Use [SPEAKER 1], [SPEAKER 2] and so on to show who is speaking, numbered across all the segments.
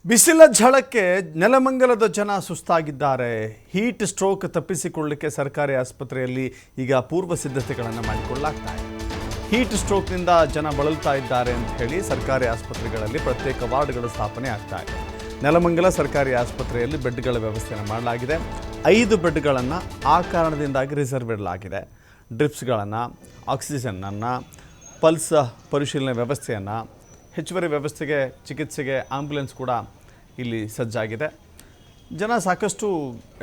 [SPEAKER 1] ಬಿಸಿಲ ಝಳಕ್ಕೆ ನೆಲಮಂಗಲದ ಜನ ಸುಸ್ತಾಗಿದ್ದಾರೆ. Heat stroke ತಪ್ಪಿಸಿಕೊಳ್ಳಲಿಕ್ಕೆ ಸರ್ಕಾರಿ ಆಸ್ಪತ್ರೆಯಲ್ಲಿ ಈಗ ಪೂರ್ವ ಸಿದ್ಧತೆಗಳನ್ನು ಮಾಡಿಕೊಳ್ಳಲಾಗ್ತಾ ಇದೆ. ಹೀಟ್ ಸ್ಟ್ರೋಕ್ನಿಂದ ಜನ ಬಳಲ್ತಾ ಇದ್ದಾರೆ ಅಂತ ಹೇಳಿ ಸರ್ಕಾರಿ ಆಸ್ಪತ್ರೆಗಳಲ್ಲಿ ಪ್ರತ್ಯೇಕ ವಾರ್ಡ್ಗಳ ಸ್ಥಾಪನೆ ಆಗ್ತಾ ಇದೆ. ನೆಲಮಂಗಲ ಸರ್ಕಾರಿ ಆಸ್ಪತ್ರೆಯಲ್ಲಿ ಬೆಡ್ಗಳ ವ್ಯವಸ್ಥೆಯನ್ನು ಮಾಡಲಾಗಿದೆ. 5 ಬೆಡ್ಗಳನ್ನು ಆ ಕಾರಣದಿಂದಾಗಿ ರಿಸರ್ವ್ ಇಡಲಾಗಿದೆ. ಡ್ರಿಪ್ಸ್ಗಳನ್ನು, ಆಕ್ಸಿಜನ್ನನ್ನು, ಪಲ್ಸ್ ಪರಿಶೀಲನೆ ವ್ಯವಸ್ಥೆಯನ್ನು, ಹೆಚ್ಚುವರಿ ವ್ಯವಸ್ಥೆಗೆ ಚಿಕಿತ್ಸೆಗೆ ಆಂಬ್ಯುಲೆನ್ಸ್ ಕೂಡ ಇಲ್ಲಿ ಸಜ್ಜಾಗಿದೆ. ಜನ ಸಾಕಷ್ಟು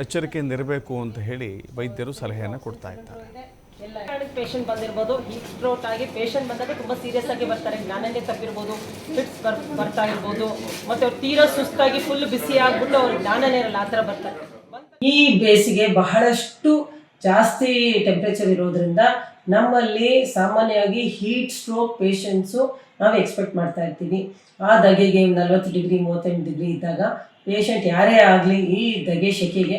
[SPEAKER 1] ಎಚ್ಚರಿಕೆಯಿಂದ ಇರಬೇಕು ಅಂತ ಹೇಳಿ ವೈದ್ಯರು ಸಲಹೆಯನ್ನು ಕೊಡ್ತಾ ಇದ್ದಾರೆ.
[SPEAKER 2] ಎಲ್ಲ ಪೇಷಂಟ್ ಬಂದಿರ್ಬೋದು, ಹೀಟ್ ಸ್ಟ್ರೋಕ್ ಆಗಿ ಪೇಷಂಟ್ ಬಂದಾಗ ತುಂಬ ಸೀರಿಯಸ್ ಆಗಿ ಬರ್ತಾರೆ. ಜ್ಞಾನನೇ ತಪ್ಪಿರ್ಬೋದು, ಫಿಟ್ಸ್ ಬರ್ತಾ ಇರ್ಬೋದು, ಮತ್ತು ಅವ್ರು ತೀರಾ ಸುಸ್ತಾಗಿ ಫುಲ್ ಬಿಸಿ ಆಗ್ಬಿಟ್ಟು ಅವ್ರಿಗೆ ಜ್ಞಾನನೇ ಇರಲ್ಲ, ಆ ಥರ ಬರ್ತಾರೆ. ಈ ಬೇಸಿಗೆ ಬಹಳಷ್ಟು ಜಾಸ್ತಿ ಟೆಂಪ್ರೇಚರ್ ಇರೋದ್ರಿಂದ ನಮ್ಮಲ್ಲಿ ಸಾಮಾನ್ಯವಾಗಿ ಹೀಟ್ ಸ್ಟ್ರೋಕ್ ಪೇಷಂಟ್ಸು ನಾವು ಎಕ್ಸ್ಪೆಕ್ಟ್ ಮಾಡ್ತಾ ಇರ್ತೀವಿ. ಆ ಧಗೆಗೆ 40 ಡಿಗ್ರಿ 38 ಡಿಗ್ರಿ ಇದ್ದಾಗ ಪೇಷಂಟ್ ಯಾರೇ ಆಗಲಿ ಈ ಧಗೆ ಶೆಕೆಗೆ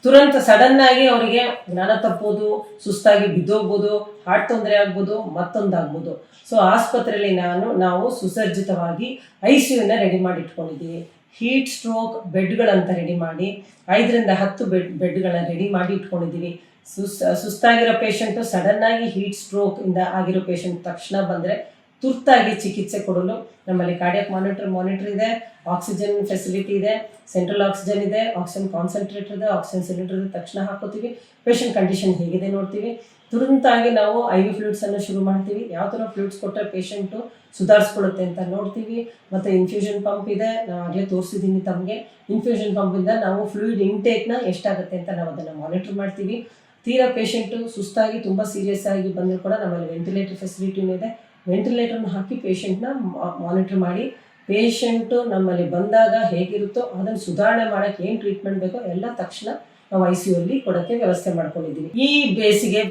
[SPEAKER 2] ತುರಂತ ಸಡನ್ನಾಗಿ ಅವರಿಗೆ ಜ್ಞಾನ ತಪ್ಪೋದು, ಸುಸ್ತಾಗಿ ಬಿದ್ದೋಗ್ಬೋದು, ಹಾರ್ಟ್ ತೊಂದರೆ ಆಗ್ಬೋದು, ಮತ್ತೊಂದಾಗ್ಬೋದು. ಸೊ ಆಸ್ಪತ್ರೆಯಲ್ಲಿ ನಾವು ಸುಸಜ್ಜಿತವಾಗಿ ICUನ ರೆಡಿ ಮಾಡಿ ಇಟ್ಕೊಂಡಿದ್ದೀವಿ. ಹೀಟ್ ಸ್ಟ್ರೋಕ್ ಬೆಡ್ಗಳಂತ ರೆಡಿ ಮಾಡಿ 5 ರಿಂದ 10 ಬೆಡ್ಗಳನ್ನ ರೆಡಿ ಮಾಡಿ ಇಟ್ಕೊಂಡಿದ್ದೀವಿ. ಸುಸ್ತಾಗಿರೋ ಪೇಷಂಟು ಸಡನ್ನಾಗಿ ಹೀಟ್ ಸ್ಟ್ರೋಕ್ ಇಂದ ಆಗಿರೋ ಪೇಷಂಟ್ ತಕ್ಷಣ ಬಂದರೆ ತುರ್ತಾಗಿ ಚಿಕಿತ್ಸೆ ಕೊಡಲು ನಮ್ಮಲ್ಲಿ ಕಾರ್ಡಿಯಾಕ್ ಮಾನಿಟರ್ ಇದೆ, ಆಕ್ಸಿಜನ್ ಫೆಸಿಲಿಟಿ ಇದೆ, ಸೆಂಟ್ರಲ್ ಆಕ್ಸಿಜನ್ ಇದೆ, ಆಕ್ಸಿಜನ್ ಕಾನ್ಸಂಟ್ರೇಟರ್ ಇದೆ, ಆಕ್ಸಿಜನ್ ಸಿಲಿಂಡರ್ ಇದೆ. ತಕ್ಷಣ ಹಾಕೋತೀವಿ. ಪೇಷಂಟ್ ಕಂಡೀಷನ್ ಹೇಗಿದೆ ನೋಡ್ತೀವಿ. ತುರಂತಾಗಿ ನಾವು IV ಫ್ಲೂಯಿಡ್ಸನ್ನು ಶುರು ಮಾಡ್ತೀವಿ. ಯಾವ ಥರ ಫ್ಲೂಯಿಡ್ಸ್ ಕೊಟ್ಟರೆ ಪೇಷಂಟು ಸುಧಾರಿಸ್ಕೊಳ್ಳುತ್ತೆ ಅಂತ ನೋಡ್ತೀವಿ. ಮತ್ತು ಇನ್ಫ್ಯೂಷನ್ ಪಂಪ್ ಇದೆ, ನಾವು ಆಗಲೇ ತೋರಿಸಿದ್ದೀನಿ ತಮಗೆ. ಇನ್ಫ್ಯೂಷನ್ ಪಂಪಿಂದ ನಾವು ಫ್ಲೂಯಿಡ್ ಇಂಟೇಕ್ನ ಎಷ್ಟಾಗುತ್ತೆ ಅಂತ ನಾವು ಅದನ್ನು ಮಾನಿಟರ್ ಮಾಡ್ತೀವಿ. ತೀರಾ ಪೇಷಂಟು ಸುಸ್ತಾಗಿ ತುಂಬ ಸೀರಿಯಸ್ ಆಗಿ ಬಂದರೂ ಕೂಡ ನಮ್ಮಲ್ಲಿ ವೆಂಟಿಲೇಟರ್ ಫೆಸಿಲಿಟಿನೂ ಇದೆ. ವೆಂಟಿಲೇಟರ್ನ ಹಾಕಿ ಪೇಷಂಟ್ನ ಮಾನಿಟರ್ ಮಾಡಿ ಪೇಷಂಟು ನಮ್ಮಲ್ಲಿ ಬಂದಾಗ ಹೇಗಿರುತ್ತೋ ಅದನ್ನು ಸುಧಾರಣೆ ಮಾಡೋಕ್ಕೆ ಏನು ಟ್ರೀಟ್ಮೆಂಟ್ ಬೇಕೋ ಎಲ್ಲ ತಕ್ಷಣ ನಾವು ICU ಅಲ್ಲಿ ಕೊಡೋಕ್ಕೆ ವ್ಯವಸ್ಥೆ ಮಾಡ್ಕೊಂಡಿದ್ದೀವಿ. ಈ ಬೇಸಿಗೆ